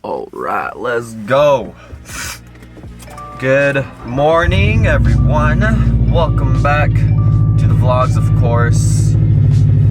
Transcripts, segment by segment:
All right, let's go. Good morning, everyone. Welcome back to the vlogs, of course.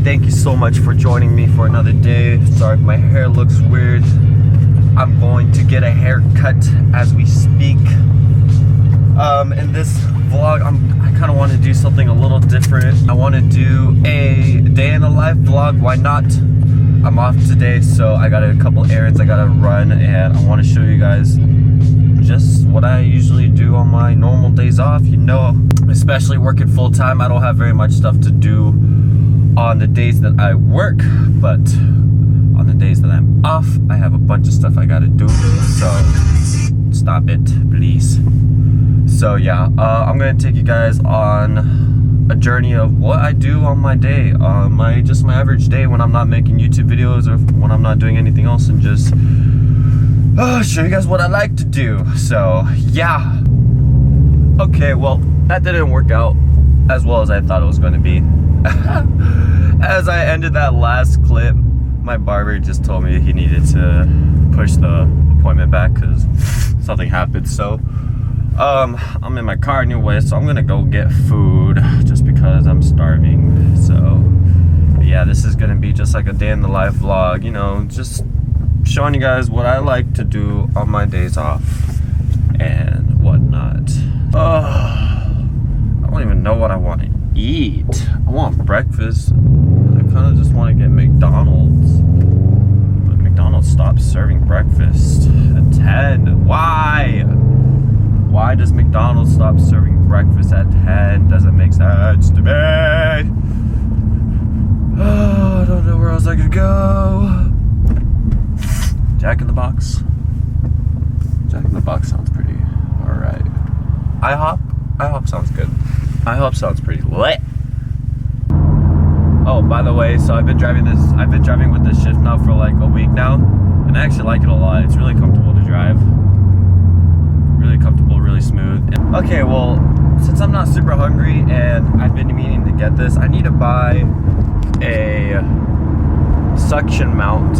Thank you so much for joining me for another day. Sorry if my hair looks weird. I'm going to get a haircut as we speak. In this vlog, I kind of want to do something a little different. I want to do a day in the life vlog. Why not? I'm off today, so I got a couple errands I gotta run, and I want to show you guys just what I usually do on my normal days off. You know, especially working full time, I don't have very much stuff to do on the days that I work, but on the days that I'm off, I have a bunch of stuff I gotta do. So stop it, please. So yeah, I'm gonna take you guys on a journey of what I do on my day, my average day when I'm not making YouTube videos or when I'm not doing anything else, and just show you guys what I like to do. So yeah. Okay, well, that didn't work out as well as I thought it was going to be. As I ended that last clip, my barber just told me he needed to push the appointment back because something happened. So I'm in my car anyway, so I'm gonna go get food just because I'm starving. So yeah, this is gonna be just like a day in the life vlog, you know, just showing you guys what I like to do on my days off and whatnot. I don't even know what I want to eat. I want breakfast. I kind of just want to get McDonald's, but McDonald's stopped serving breakfast at 10. Why does McDonald's stop serving breakfast at 10? Doesn't make sense to me. Oh, I don't know where else I could go. Jack in the Box. Jack in the Box sounds pretty alright. IHOP sounds good. IHOP sounds pretty lit. Oh, by the way, so I've been driving with this shift now for like a week now, and I actually like it a lot. It's really comfortable to drive. Really comfortable, really smooth. Okay, well, since I'm not super hungry and I've been meaning to get this, I need to buy a suction mount.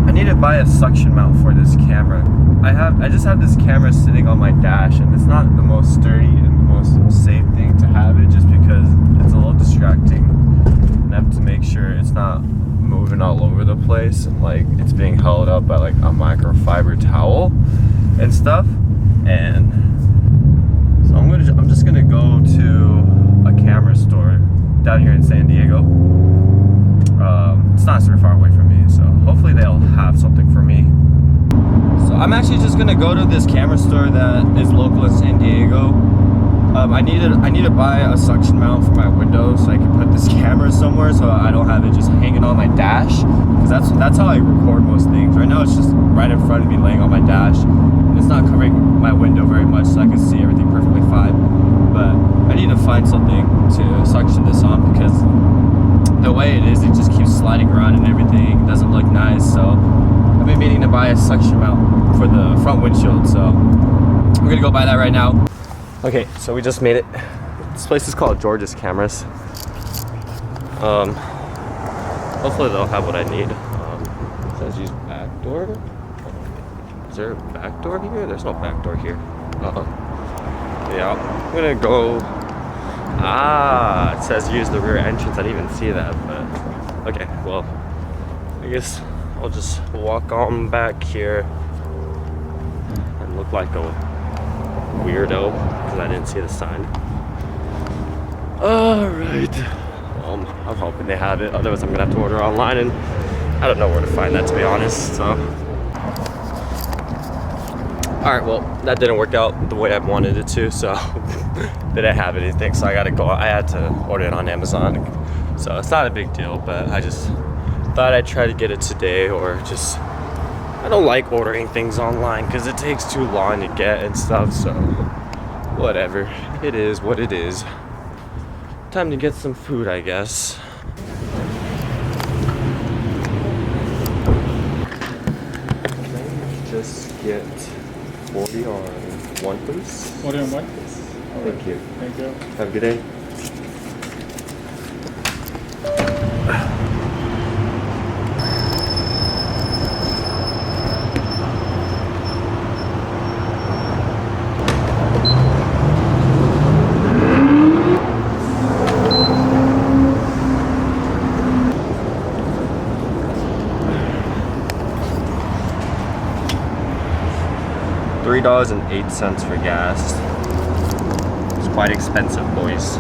I need to buy a suction mount for this camera. I just have this camera sitting on my dash, and it's not the most sturdy and the most safe thing to have it, just because it's a little distracting. And I have to make sure it's not moving all over the place, and like it's being held up by like a microfiber towel and stuff. And so I'm just gonna go to a camera store down here in San Diego. It's not super far away from me, so hopefully they'll have something for me. So I'm actually just gonna go to this camera store that is local in San Diego. I need to buy a suction mount for my window so I can put this camera somewhere so I don't have it just hanging on my dash, because that's how I record most things. Right now it's just right in front of me laying on my dash, and it's not covering my window very much so I can see everything perfectly fine. But I need to find something to suction this on, because the way it is, it just keeps sliding around and everything. It doesn't look nice, so I've been meaning to buy a suction mount for the front windshield, so I'm gonna go buy that right now. Okay, so we just made it. This place is called George's Cameras. Hopefully they'll have what I need. It says use back door. Is there a back door here? There's no back door here. Yeah, I'm gonna go. It says use the rear entrance. I didn't even see that, but okay, well, I guess I'll just walk on back here and look like a weirdo because I didn't see the sign. Alright. I'm hoping they have it, otherwise I'm gonna have to order online, and I don't know where to find that, to be honest. So alright, well, that didn't work out the way I wanted it to, so they didn't have anything, so I had to order it on Amazon. So it's not a big deal, but I just thought I'd try to get it today, or just, I don't like ordering things online because it takes too long to get and stuff, so whatever. It is what it is. Time to get some food, I guess. Can I just get 40 on one, please? 40 on one? Thank you. Thank you. Have a good day. $3.08 for gas. It's quite expensive, boys.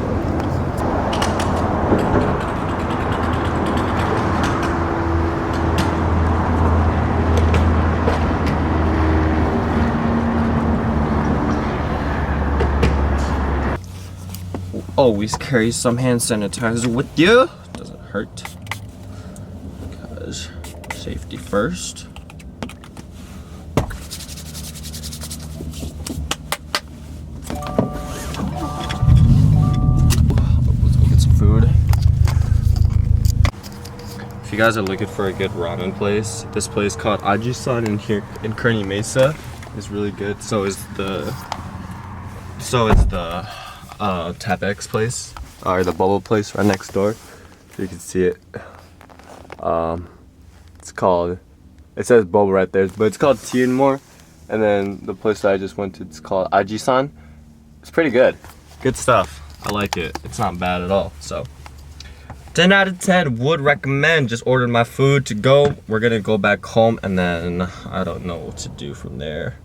Always carry some hand sanitizer with you. Doesn't hurt. Because safety first. Let's go get some food. If you guys are looking for a good ramen place, this place called Aji-san in here in Kearney Mesa is really good. So is the Tapex place, or the bubble place right next door. So you can see it. It's called, it says bubble right there, but it's called Tea and More. And then the place that I just went to, it's called Aji-san. It's pretty good. Good stuff. I like it. It's not bad at all. So 10 out of 10 would recommend. Just ordered my food to go. We're gonna go back home and then I don't know what to do from there.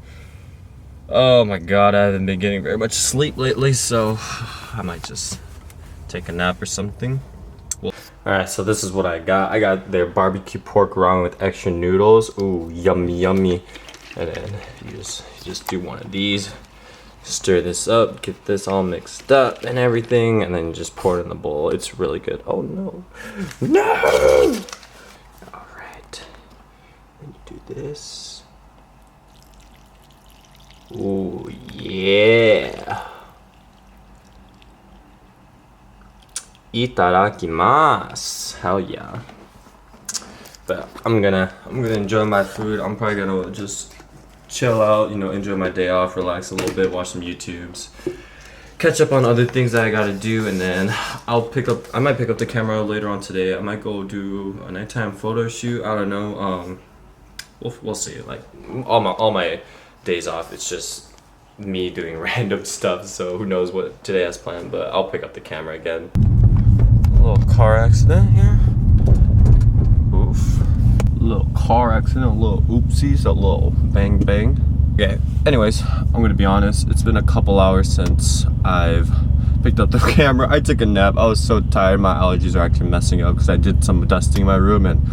Oh my god, I haven't been getting very much sleep lately, so I might just take a nap or something. Alright, so this is what I got. I got their barbecue pork ramen with extra noodles. Ooh, yummy, yummy. And then you just do one of these. Stir this up, get this all mixed up and everything, and then you just pour it in the bowl. It's really good. Oh no. No! Alright. Then you do this. Ooh, yeah. Itadakimasu. Hell yeah. But I'm gonna enjoy my food. I'm probably gonna just chill out, you know, enjoy my day off, relax a little bit, watch some YouTubes, catch up on other things that I gotta do, and then I might pick up the camera later on today. I might go do a nighttime photo shoot. I don't know. We'll see. Like all my days off, it's just me doing random stuff, so who knows what today has planned, but I'll pick up the camera again. A little car accident here. Oof. A little car accident, a little oopsies, a little bang bang. Okay, anyways, I'm gonna be honest, it's been a couple hours since I've picked up the camera. I took a nap. I was so tired. My allergies are actually messing up because I did some dusting in my room and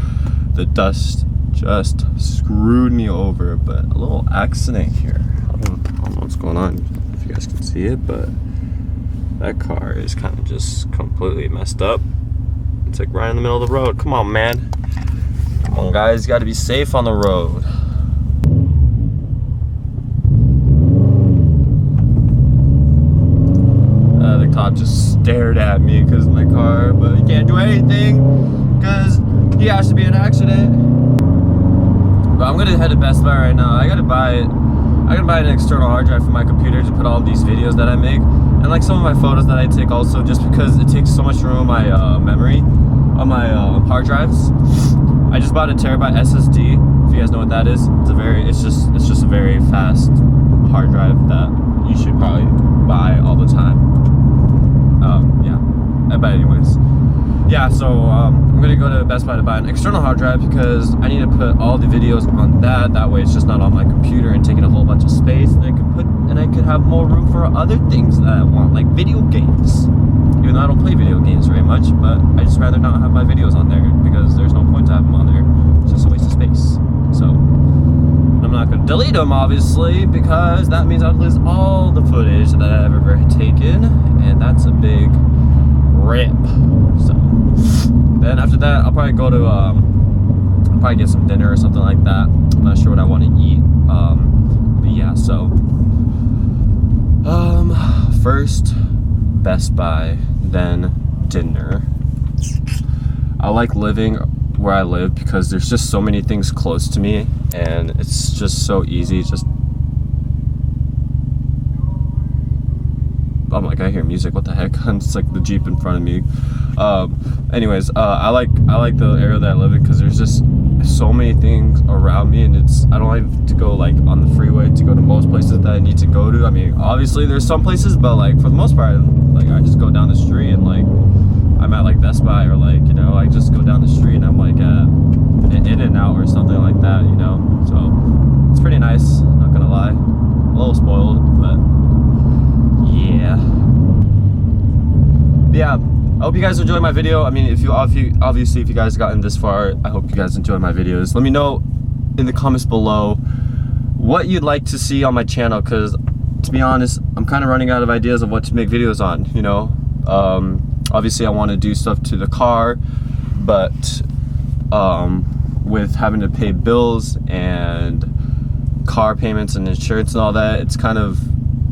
the dust just screwed me over. But a little accident here. I don't know what's going on, if you guys can see it, but that car is kind of just completely messed up. It's like right in the middle of the road. Come on, man. Come on, guys. You got to be safe on the road. The cop just stared at me because of my car, but he can't do anything because he has to be in an accident. But I'm gonna head to Best Buy right now. I gotta buy an external hard drive for my computer to put all these videos that I make, and like some of my photos that I take also, just because it takes so much room on my memory on my hard drives. I just bought a terabyte SSD. If you guys know what that is, it's just a very fast hard drive that you should probably buy all the time. Yeah. But anyways, yeah. So I'm gonna go to Best Buy to buy an external hard drive because I need to put all the videos on that. That way, it's just not on my computer and taking a whole bunch of space. And I could have more room for other things that I want, like video games. Even though I don't play video games very much, but I just rather not have my videos on there because there's no point to have them on there. It's just a waste of space. So I'm not going to delete them, obviously, because that means I'd lose all the footage that I've ever taken, and that's a big rip. So then after that, I'll probably go to I'll probably get some dinner or something like that. I'm not sure what I want to eat. But yeah, so first Best Buy, then dinner. I like living where I live because there's just so many things close to me and it's just so easy. Oh my god, I hear music. What the heck? It's like the Jeep in front of me. Anyways, I like the area that I live in because there's just so many things around me, and I don't have to go like on the freeway to go to most places that I need to go to. I mean, obviously there's some places, but like for the most part, like I just go down the street and like I'm at like Best Buy, or like, you know, I just go down the street and I'm like at In-N-Out or something like that, you know. So it's pretty nice, not gonna lie. little spoiled, but yeah. But yeah, I hope you guys enjoyed my video. I mean, if you obviously if you guys gotten this far, I hope you guys enjoy my videos. Let me know in the comments below what you'd like to see on my channel, because to be honest, I'm kind of running out of ideas of what to make videos on, you know. Obviously I want to do stuff to the car, but with having to pay bills and car payments and insurance and all that, it's kind of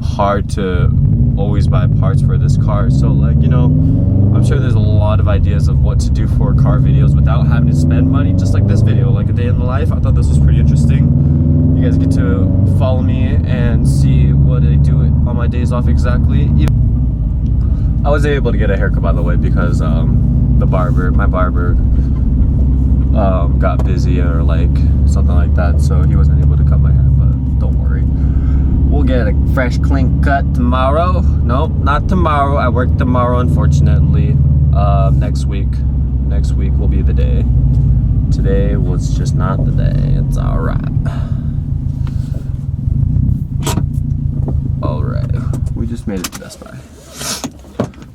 hard to always buy parts for this car. So like, you know, I'm sure there's a lot of ideas of what to do for car videos without having to spend money, just like this video, like a day in the life. I thought this was pretty interesting. You guys get to follow me and see what I do on my days off exactly. I was able to get a haircut, by the way, because my barber got busy or like something like that, so he wasn't able to cut my hair, but don't worry. We'll get a fresh clean cut tomorrow. Nope, not tomorrow. I work tomorrow, unfortunately. Next week will be the day. Today was just not the day. It's alright. Alright. We just made it to Best Buy.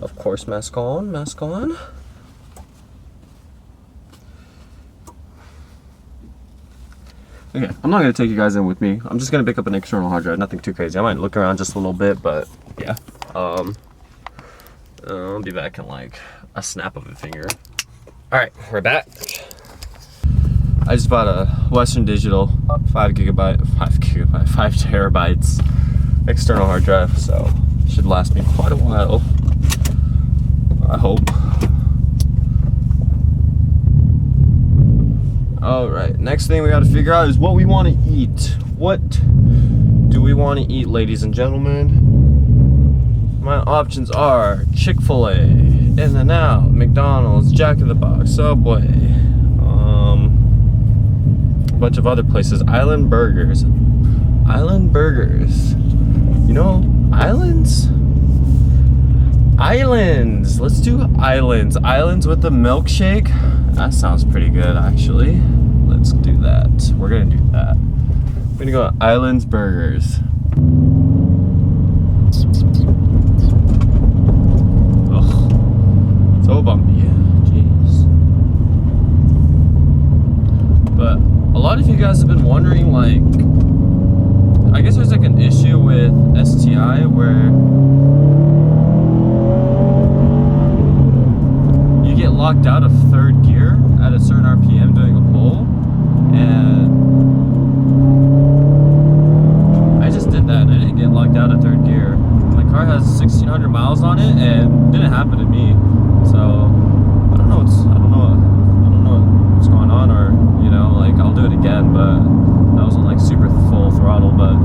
Of course, mask on, mask on. Okay, I'm not gonna take you guys in with me. I'm just gonna pick up an external hard drive, nothing too crazy. I might look around just a little bit, but yeah. I'll be back in like a snap of a finger. All right, we're back. I just bought a Western Digital 5 terabytes external hard drive, so it should last me quite a while, I hope. All right, next thing we got to figure out is what we want to eat. What do we want to eat, ladies and gentlemen? My options are Chick-fil-A, In-N-Out, McDonald's, Jack in the Box, Subway, a bunch of other places. Island Burgers. Island Burgers. You know, islands? Islands. Let's do islands. Islands with a milkshake. That sounds pretty good, actually. Let's do that. We're gonna do that. We're gonna go Islands Burgers. Ugh. So bumpy. Jeez. But a lot of you guys have been wondering, like, I guess there's like an issue with STI where get locked out of third gear at a certain RPM doing a pull, and I just did that and I didn't get locked out of third gear. My car has 1,600 miles on it and it didn't happen to me, so I don't know what's going on, or you know, like I'll do it again, but that wasn't like super full throttle. But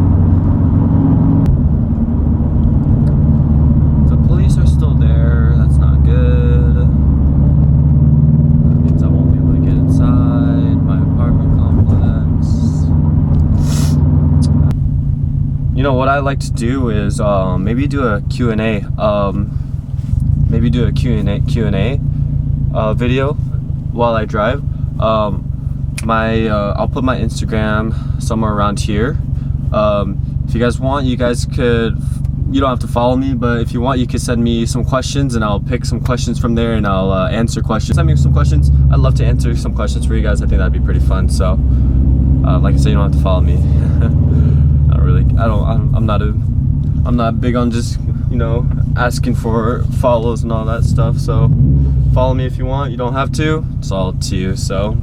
the police are still there. That's not good. You know what I like to do is maybe do a Q&A. Maybe do a Q&A video while I drive. I'll put my Instagram somewhere around here. If you guys want, you guys could. You don't have to follow me, but if you want, you could send me some questions, and I'll pick some questions from there, and I'll answer questions. Send me some questions. I'd love to answer some questions for you guys. I think that'd be pretty fun. So, like I said, you don't have to follow me. I'm not big on just, you know, asking for follows and all that stuff. So follow me if you want. You don't have to. It's all up to you. So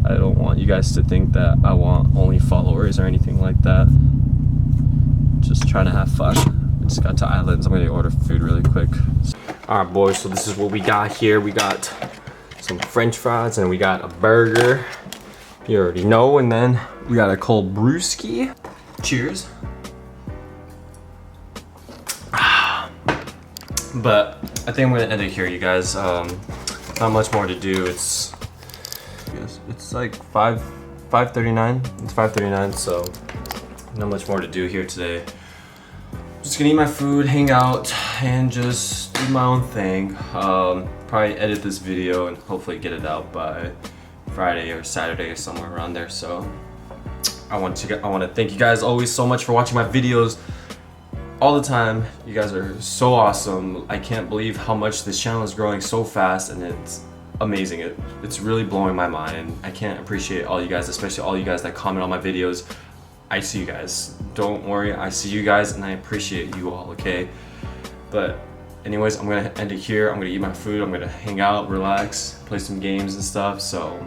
I don't want you guys to think that I want only followers or anything like that. Just trying to have fun. I just got to Islands. I'm gonna order food really quick. All right, boys. So this is what we got here. We got some French fries and we got a burger. You already know. And then we got a cold brewski. Cheers. But I think I'm gonna end it here, you guys. Not much more to do. It's like 5:39. It's 5:39, so not much more to do here today. Just gonna eat my food, hang out, and just do my own thing. Probably edit this video and hopefully get it out by Friday or Saturday or somewhere around there. So I want to thank you guys always so much for watching my videos all the time. You guys are so awesome. I can't believe how much this channel is growing so fast, and it's amazing. It's really blowing my mind. I can't appreciate all you guys, especially all you guys that comment on my videos. I see you guys. Don't worry, I see you guys, and I appreciate you all, okay? But anyways, I'm gonna end it here. I'm gonna eat my food. I'm gonna hang out, relax, play some games and stuff. So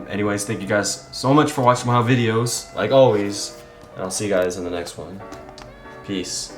anyways, thank you guys so much for watching my videos, like always, and I'll see you guys in the next one. Peace.